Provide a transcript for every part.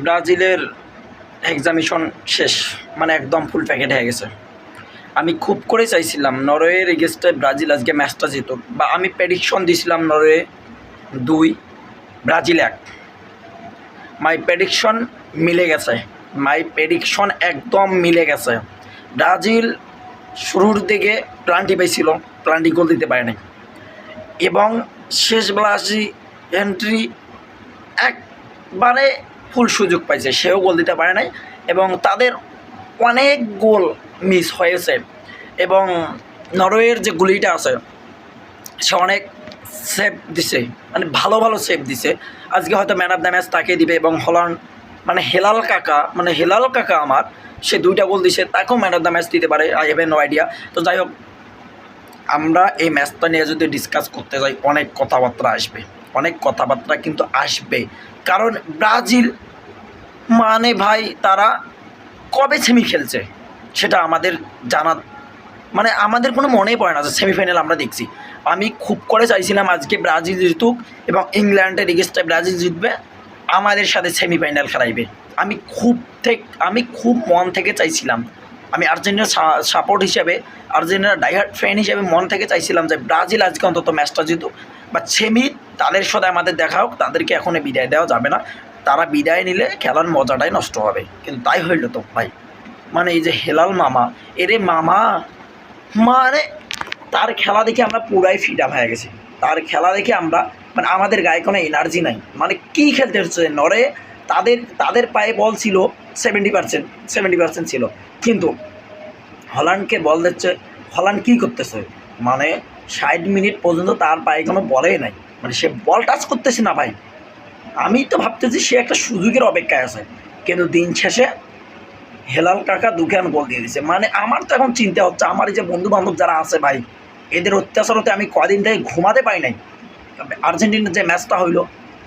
ব্রাজিলের এক্সামিশন শেষ, মানে একদম ফুল প্যাকেট হয়ে গেছে। আমি খুব করে চাইছিলাম নরওয়ের এগেনস্টে ব্রাজিল আজকে ম্যাচটা জিতুক, বা আমি প্রেডিকশন দিয়েছিলাম নরওয়ে 2 ব্রাজিল 1। মাই প্রেডিকশন মিলে গেছে, মাই প্রেডিকশন একদম মিলে গেছে। ব্রাজিল শুরুর দিকে প্লান্টি পাইছিল, প্লান্টি গোল দিতে পারে নাই, এবং শেষ বেলাসি এন্ট্রি একবারে ফুল সুযোগ পাইছে, সেও গোল দিতে পারে নাই, এবং তাদের অনেক গোল মিস হয়েছে। এবং নরওয়ের যে গুলিটা আছে সে অনেক সেভ দিছে, মানে ভালো ভালো সেভ দিছে। আজকে হয়তো ম্যান অফ দ্য ম্যাচ তাকে দিবে, এবং হল্যান্ড মানে হেলাল কাকা আমার, সে 2টা গোল দিছে, তাকেও ম্যান অফ দ্য ম্যাচ দিতে পারে, আই হ্যাভ নো আইডিয়া। তো যাই হোক, আমরা এই ম্যাচটা নিয়ে যদি ডিসকাস করতে যাই অনেক কথাবার্তা কিন্তু আসবে। কারণ ব্রাজিল মানে ভাই তারা কবে সেমি খেলছে সেটা আমাদের জানা, মানে আমাদের কোনো মনেই পড়ে না যে সেমিফাইনাল আমরা দেখছি। আমি খুব করে চাইছিলাম আজকে ব্রাজিল জিতুক, এবং ইংল্যান্ডের এগেইনস্টে ব্রাজিল জিতবে, আমাদের সাথে সেমিফাইনাল খেলাইবে। আমি খুব মন থেকে চাইছিলাম, আমি আর্জেন্টিনার সাপোর্ট হিসেবে, আর্জেন্টিনার ডাইহার্ড ফ্যান হিসেবে মন থেকে চাইছিলাম যে ব্রাজিল আজকে অন্তত ম্যাচটা জিতুক, বা সেমি তাদের সাথে আমাদের দেখা হোক। তাদেরকে এখনই বিদায় দেওয়া যাবে না, তারা বিদায় নিলে খেলার মজাটাই নষ্ট হবে। কিন্তু তাই হইল তো ভাই, মানে এই যে হেলাল মামা, এরে মামা, মানে তার খেলা দেখে আমরা পুরাই ফিট আপ হয়ে গেছি। তার খেলা দেখে আমরা, মানে আমাদের গায়ে কোনো এনার্জি নাই, মানে কী খেলতে হচ্ছে। নরে তাদের পায়ে বল ছিল 70% ছিল, কিন্তু হল্যান্ডকে বল দিচ্ছে, হল্যান্ড কী করতেছে, মানে 60 মিনিট পর্যন্ত তার পায়ে কোনো বলেই নাই, মানে সে বল টাচ করতেছে না ভাই। আমি তো ভাবতেছি সে একটা সুযোগের অপেক্ষায় আছে, কিন্তু দিন শেষে হেলাল কাকা 2 রান গোল দিয়ে দিছে। মানে আমার তো এখন চিন্তা হচ্ছে, আমার এই যে বন্ধু বান্ধব যারা আছে ভাই, এদের অত্যাচার হতে আমি কদিন থেকে ঘুমাতে পারি নাই। আর্জেন্টিনার যে ম্যাচটা হইলো,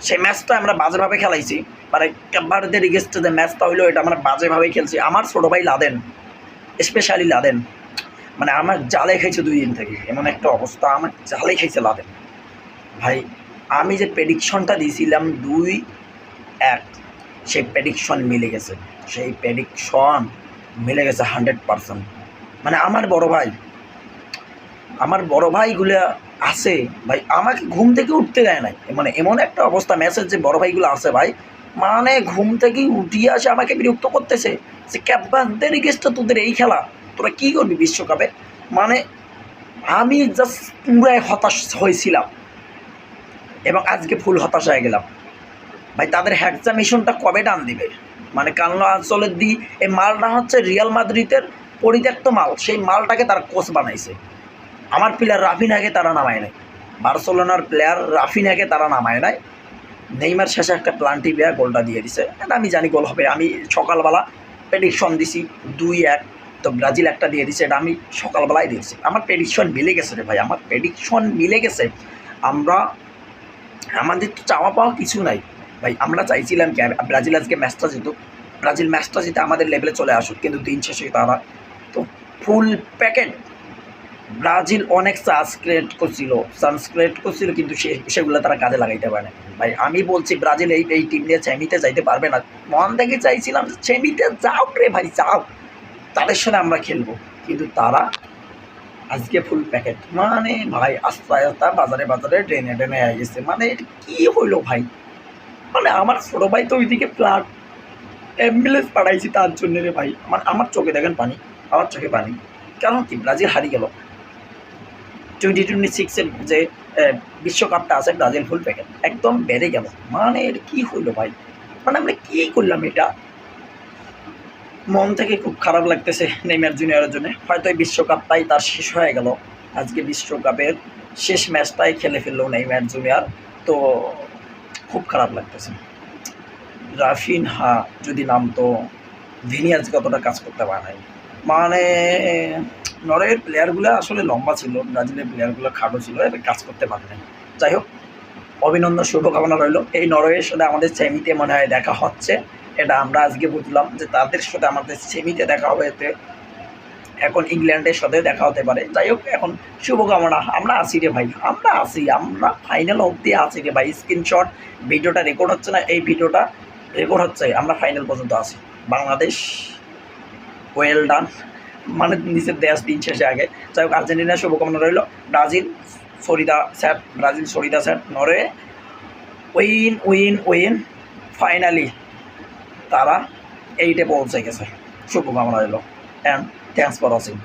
সেই ম্যাচটা আমরা বাজেভাবে খেলাইছি, মানে ক্যাম্বারদের এগেইনস্টে যে ম্যাচটা হইলো এটা আমরা বাজেভাবেই খেলছি। আমার ছোটো ভাই লাদেন, স্পেশালি লাদেন, মানে আমার জালে খাইছে 2 দিন থেকে, এমন একটা অবস্থা, আমার জালে খাইছে লাদেন ভাই। আমি যে প্রেডিকশনটা দিয়েছিলাম 2-1, সেই প্রেডিকশন মিলে গেছে, 100%। মানে আমার বড় ভাইগুলো আছে ভাই, আমাকে ঘুম থেকে উঠতে দেয় নাই, মানে এমন একটা অবস্থা। ম্যাচের যে বড় ভাইগুলো আছে ভাই, মানে ঘুম থেকেই উঠিয়ে আসে আমাকে বিরক্ত করতেছে যে ক্যাপ্টেনদের এগেইনস্টে তোদের এই খেলা, তোরা কী করবি বিশ্বকাপে। মানে আমি জাস্ট পুরাই হতাশ হয়েছিলাম, এবং আজকে ফুল হতাশ হয়ে গেলাম ভাই। তাদের হ্যাকচা মিশনটা কবে ডান দিবে, মানে কার্লো আনচেলত্তি, এই মালটা হচ্ছে রিয়াল মাদ্রিদের পরিত্যক্ত মাল, সেই মালটাকে তারা কোচ বানাইছে। আমার প্লেয়ার রাফিনাকে তারা নামায় নাই, বার্সেলোনার প্লেয়ার রাফিনাকে তারা নামায় নাই। নেইমার শেষে একটা প্লান্টি বেয়া গোলটা দিয়ে দিছে, এটা আমি জানি গোল হবে। আমি সকালবেলা প্রেডিকশন দিছি 2-1, তো ব্রাজিল একটা দিয়ে দিছে, এটা আমি সকালবেলায় দিয়েছি। আমার প্রেডিকশন মিলে গেছে রে ভাই, আমার প্রেডিকশন মিলে গেছে। আমাদের তো চাওয়া পাওয়া কিছু নাই ভাই, আমরা চাইছিলাম কি ব্রাজিল আজকে ম্যাচটা জিতুক, ব্রাজিল ম্যাচটা জিতে আমাদের লেভেলে চলে আসুক, কিন্তু দিন শেষে তারা তো ফুল প্যাকেট। ব্রাজিল অনেক চান্স ক্রিয়েট করছিল, কিন্তু সেগুলো তারা কাজে লাগাইতে পারে না ভাই। আমি বলছি ব্রাজিল এই টিম নিয়ে সেমিতে যাইতে পারবে না। মন থেকে চাইছিলাম সেমিতে যাও রে ভাই, যাও, তাদের সাথে আমরা খেলবো, কিন্তু তারা আজকে ফুল প্যাকেট। মানে ভাই আস্তে আস্তে বাজারে ট্রেনে হয়ে গেছে, মানে এটা কী হইলো ভাই। মানে আমার ছোটো ভাই তো ওইদিকে অ্যাম্বুলেন্স পাঠাইছি তার জন্য রে ভাই। আমার চোখে দেখেন পানি, আমার চোখে পানি। কারণ কি ব্রাজিল হারিয়ে গেল 2026-এর যে বিশ্বকাপটা আছে, ব্রাজিল ফুল প্যাকেট একদম বেড়ে গেল। মানে এটা কী হইলো ভাই, মানে আমরা কী করলাম এটা। মন থেকে খুব খারাপ লাগতেছে নেইমার জুনিয়রের জন্য। হয়তো এই বিশ্বকাপটাই তার শেষ হয়ে গেল, আজকে বিশ্বকাপের শেষ ম্যাচটাই খেলে ফেললো নেইমার জুনিয়র, তো খুব খারাপ লাগতেছে। রাফিনহা যদি নামতো, ভিনি আজকে অতটা কাজ করতে পারে নাই। মানে নরওয়ের প্লেয়ারগুলো আসলে লম্বা ছিল, ব্রাজিলের প্লেয়ারগুলো খাটো ছিল, এবার কাজ করতে পারে নাই। যাই হোক, অভিনন্দন, শুভকামনা রইল। এই নরওয়ের সাথে আমাদের সেমিতে মনে হয় দেখা হচ্ছে, এটা আমরা আজকে বুঝলাম যে তাদের সাথে আমাদের সেমিতে দেখা হবে, এতে এখন ইংল্যান্ডের সাথে দেখা হতে পারে। যাই হোক, এখন শুভকামনা, আমরা আছি রে ভাই, আমরা ফাইনাল অবধি আছি রে ভাই। স্ক্রিনশট ভিডিওটা রেকর্ড হচ্ছে না, এই ভিডিওটা রেকর্ড হচ্ছে আমরা ফাইনাল পর্যন্ত আছি। বাংলাদেশ ওয়েল ডান, মানে নিচের দেশ দিন শেষে আগে। যাই হোক, আর্জেন্টিনার শুভকামনা রইল। ব্রাজিল সরিদা স্যাট, Norway win win win, finally তারা এইটে পৌঁছে গেছে। শুভকামনা রইল অ্যান্ড থ্যাংকস ফর ওয়াচিং।